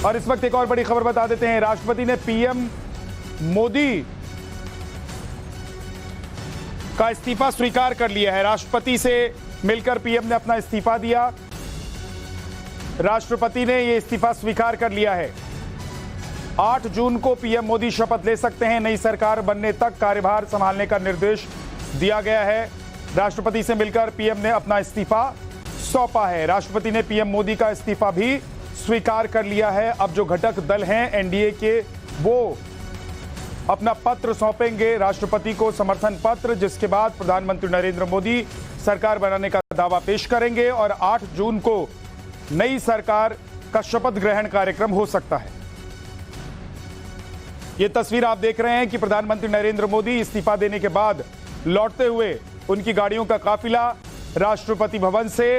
और इस वक्त एक और बड़ी खबर बता देते हैं। राष्ट्रपति ने पीएम मोदी का इस्तीफा स्वीकार कर लिया है। राष्ट्रपति से मिलकर पीएम ने अपना इस्तीफा दिया। राष्ट्रपति ने यह इस्तीफा स्वीकार कर लिया है। 8 जून को पीएम मोदी शपथ ले सकते हैं। नई सरकार बनने तक कार्यभार संभालने का निर्देश दिया गया है। राष्ट्रपति से मिलकर पीएम ने अपना इस्तीफा सौंपा है। राष्ट्रपति ने पीएम मोदी का इस्तीफा भी स्वीकार कर लिया है। अब जो घटक दल हैं एनडीए के, वो अपना पत्र सौंपेंगे राष्ट्रपति को, समर्थन पत्र, जिसके बाद प्रधानमंत्री नरेंद्र मोदी सरकार बनाने का दावा पेश करेंगे और 8 जून को नई सरकार का शपथ ग्रहण कार्यक्रम हो सकता है। यह तस्वीर आप देख रहे हैं कि प्रधानमंत्री नरेंद्र मोदी इस्तीफा देने के बाद लौटते हुए उनकी गाड़ियों का काफिला राष्ट्रपति भवन से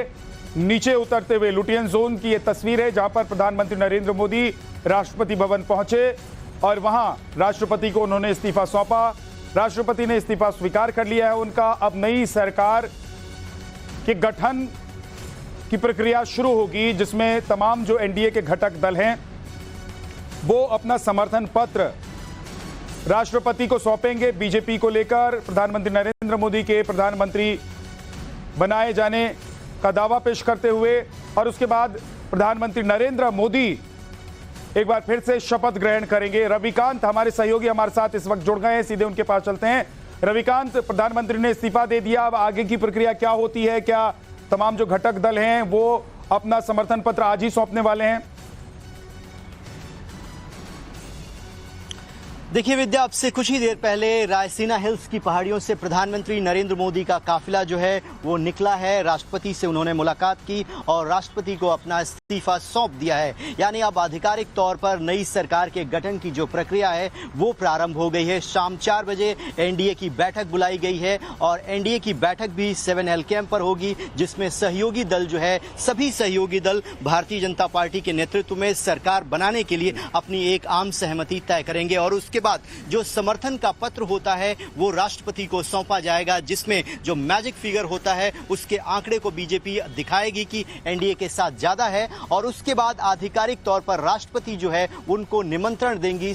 नीचे उतरते हुए, लुटियन जोन की यह तस्वीर है जहां पर प्रधानमंत्री नरेंद्र मोदी राष्ट्रपति भवन पहुंचे और वहां राष्ट्रपति को उन्होंने इस्तीफा सौंपा। राष्ट्रपति ने इस्तीफा स्वीकार कर लिया है उनका। अब नई सरकार के गठन की प्रक्रिया शुरू होगी, जिसमें तमाम जो एनडीए के घटक दल हैं वो अपना समर्थन पत्र राष्ट्रपति को सौंपेंगे। बीजेपी को लेकर प्रधानमंत्री नरेंद्र मोदी के प्रधानमंत्री बनाए जाने का दावा पेश करते हुए और उसके बाद प्रधानमंत्री नरेंद्र मोदी एक बार फिर से शपथ ग्रहण करेंगे। रविकांत हमारे सहयोगी हमारे साथ इस वक्त जुड़ गए हैं, सीधे उनके पास चलते हैं। रविकांत, प्रधानमंत्री ने इस्तीफा दे दिया, अब आगे की प्रक्रिया क्या होती है? क्या तमाम जो घटक दल हैं वो अपना समर्थन पत्र आज ही सौंपने वाले हैं? देखिए विद्या, अब से कुछ ही देर पहले रायसीना हिल्स की पहाड़ियों से प्रधानमंत्री नरेंद्र मोदी का काफिला जो है वो निकला है। राष्ट्रपति से उन्होंने मुलाकात की और राष्ट्रपति को अपना इस्तीफा सौंप दिया है। यानी अब आधिकारिक तौर पर नई सरकार के गठन की जो प्रक्रिया है वो प्रारंभ हो गई है। शाम 4 बजे एनडीए की बैठक बुलाई गई है और एनडीए की बैठक भी 7L कैंप पर होगी, जिसमें सहयोगी दल जो है, सभी सहयोगी दल भारतीय जनता पार्टी के नेतृत्व में सरकार बनाने के लिए अपनी एक आम सहमति तय करेंगे और उसके बाद जो समर्थन का पत्र होता है वो राष्ट्रपति को सौंपा जाएगा, जिसमें जो मैजिक फिगर होता है उसके आंकड़े को बीजेपी दिखाएगी कि एनडीए के साथ ज्यादा है और उसके बाद आधिकारिक तौर पर राष्ट्रपति जो है उनको निमंत्रण देंगी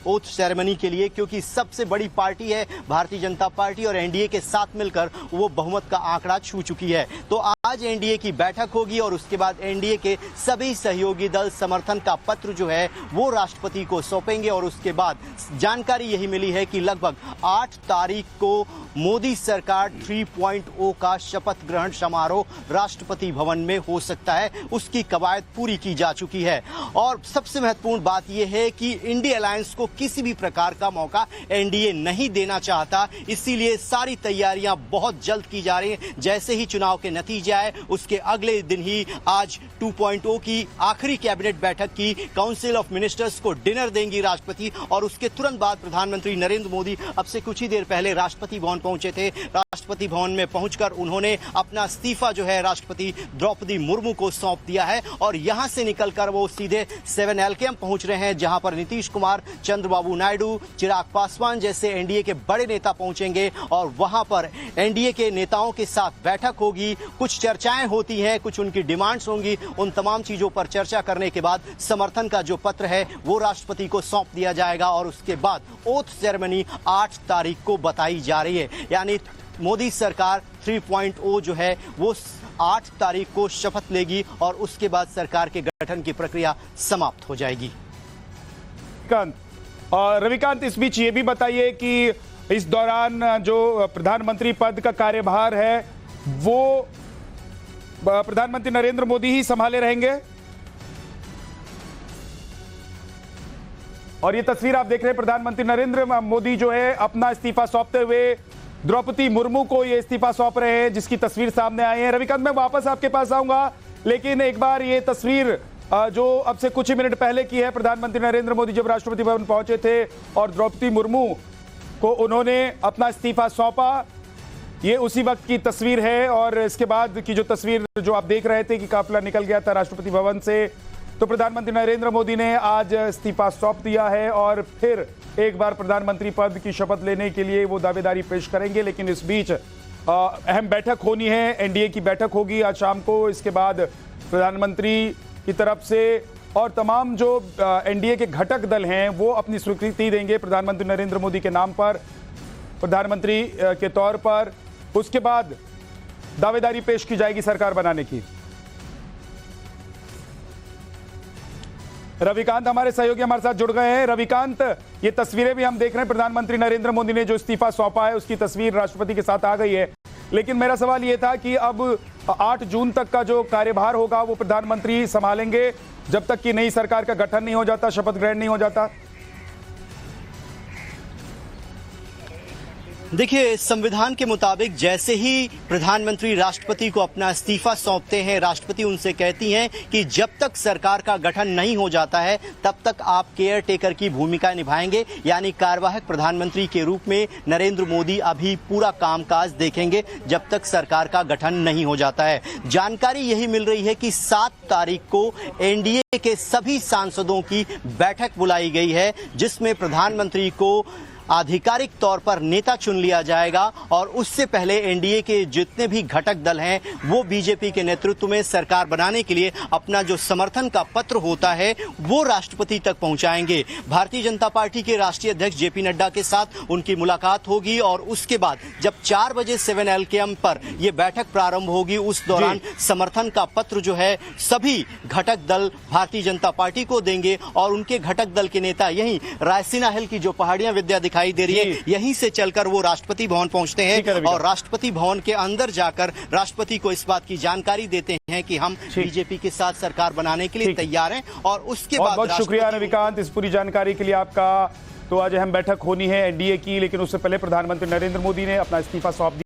ओथ सेरेमनी के लिए, क्योंकि सबसे बड़ी पार्टी है भारतीय जनता पार्टी और एनडीए के साथ मिलकर वो बहुमत का आंकड़ा छू चुकी है। तो आज एनडीए की बैठक होगी और उसके बाद एनडीए के सभी सहयोगी दल समर्थन का पत्र जो है वो राष्ट्रपति को सौंपेंगे और उसके बाद जानकारी यही मिली है कि लगभग 8 तारीख को मोदी सरकार 3.0 का शपथ ग्रहण समारोह राष्ट्रपति भवन में हो सकता है। उसकी कवायद पूरी की जा चुकी है और सबसे महत्वपूर्ण बात यह है कि इंडिया अलायंस को किसी भी प्रकार का मौका एनडीए नहीं देना चाहता, इसीलिए सारी तैयारियां बहुत जल्द की जा रही हैं। जैसे ही चुनाव के नतीजे आए उसके अगले दिन ही आज 2.0 की आखिरी कैबिनेट बैठक की काउंसिल ऑफ मिनिस्टर्स को डिनर देंगी राष्ट्रपति और उसके तुरंत बाद प्रधानमंत्री नरेंद्र मोदी अब से कुछ ही देर पहले राष्ट्रपति भवन पहुंचे थे। राष्ट्रपति भवन में पहुंचकर उन्होंने अपना इस्तीफा जो है राष्ट्रपति द्रौपदी मुर्मू को सौंप दिया है और यहां से निकलकर वो सीधे 7L कैंप पहुंच रहे हैं, जहां पर नीतीश कुमार, चंद्रबाबू नायडू, चिराग पासवान जैसे एनडीए के बड़े नेता पहुंचेंगे और वहां पर एनडीए के नेताओं के साथ बैठक होगी। कुछ चर्चाएं होती हैं, कुछ उनकी डिमांड्स होंगी, उन तमाम चीजों पर चर्चा करने के बाद समर्थन का जो पत्र है वो राष्ट्रपति को सौंप दिया जाएगा और उसके बाद ओथ सेरेमनी 8 तारीख को बताई जा रही है। यानी मोदी सरकार 3.0 जो है वो 8 तारीख को शपथ लेगी और उसके बाद सरकार के गठन की प्रक्रिया समाप्त हो जाएगी। रविकांत, इस बीच ये भी बताइए कि इस दौरान जो प्रधानमंत्री पद का कार्यभार है वो प्रधानमंत्री नरेंद्र मोदी ही संभाले रहेंगे और ये तस्वीर आप देख रहे हैं, प्रधानमंत्री नरेंद्र मोदी जो है अपना इस्तीफा सौंपते हुए द्रौपदी मुर्मू को ये इस्तीफा सौंप रहे हैं, जिसकी तस्वीर सामने आई है। रविकांत, मैं वापस आपके पास आऊंगा, लेकिन एक बार ये तस्वीर जो अब से कुछ ही मिनट पहले की है, प्रधानमंत्री नरेंद्र मोदी जब राष्ट्रपति भवन पहुंचे थे और द्रौपदी मुर्मू को उन्होंने अपना इस्तीफा सौंपा, ये उसी वक्त की तस्वीर है। और इसके बाद की जो तस्वीर जो आप देख रहे थे कि काफिला निकल गया था राष्ट्रपति भवन से, तो प्रधानमंत्री नरेंद्र मोदी ने आज इस्तीफा सौंप दिया है और फिर एक बार प्रधानमंत्री पद की शपथ लेने के लिए वो दावेदारी पेश करेंगे। लेकिन इस बीच अहम बैठक होनी है, एनडीए की बैठक होगी आज शाम को। इसके बाद प्रधानमंत्री की तरफ से और तमाम जो एनडीए के घटक दल हैं वो अपनी स्वीकृति देंगे प्रधानमंत्री नरेंद्र मोदी के नाम पर, प्रधानमंत्री के तौर पर। उसके बाद दावेदारी पेश की जाएगी सरकार बनाने की। रविकांत हमारे सहयोगी हमारे साथ जुड़ गए हैं। रविकांत, ये तस्वीरें भी हम देख रहे हैं, प्रधानमंत्री नरेंद्र मोदी ने जो इस्तीफा सौंपा है उसकी तस्वीर राष्ट्रपति के साथ आ गई है, लेकिन मेरा सवाल ये था कि अब 8 जून तक का जो कार्यभार होगा वो प्रधानमंत्री संभालेंगे जब तक कि नई सरकार का गठन नहीं हो जाता, शपथ ग्रहण नहीं हो जाता। देखिए, संविधान के मुताबिक जैसे ही प्रधानमंत्री राष्ट्रपति को अपना इस्तीफा सौंपते हैं, राष्ट्रपति उनसे कहती हैं कि जब तक सरकार का गठन नहीं हो जाता है तब तक आप केयर टेकर की भूमिका निभाएंगे, यानी कार्यवाहक प्रधानमंत्री के रूप में नरेंद्र मोदी अभी पूरा कामकाज देखेंगे जब तक सरकार का गठन नहीं हो जाता है। जानकारी यही मिल रही है कि 7 तारीख को एनडीए के सभी सांसदों की बैठक बुलाई गई है, जिसमें प्रधानमंत्री को आधिकारिक तौर पर नेता चुन लिया जाएगा और उससे पहले एनडीए के जितने भी घटक दल हैं वो बीजेपी के नेतृत्व में सरकार बनाने के लिए अपना जो समर्थन का पत्र होता है वो राष्ट्रपति तक पहुंचाएंगे। भारतीय जनता पार्टी के राष्ट्रीय अध्यक्ष जेपी नड्डा के साथ उनकी मुलाकात होगी और उसके बाद जब 4 बजे 7LKM पर यह बैठक प्रारंभ होगी, उस दौरान समर्थन का पत्र जो है सभी घटक दल भारतीय जनता पार्टी को देंगे और उनके घटक दल के नेता यही रायसीना हिल की जो पहाड़ियां विद्या दिखाई दे रही है, यहीं से चलकर वो राष्ट्रपति भवन पहुंचते हैं और राष्ट्रपति भवन के अंदर जाकर राष्ट्रपति को इस बात की जानकारी देते हैं कि हम बीजेपी के साथ सरकार बनाने के लिए तैयार हैं। और उसके बाद बहुत शुक्रिया रविकांत इस पूरी जानकारी के लिए आपका। तो आज अहम बैठक होनी है एनडीए की, लेकिन उससे पहले प्रधानमंत्री नरेंद्र मोदी ने अपना इस्तीफा सौंप दिया।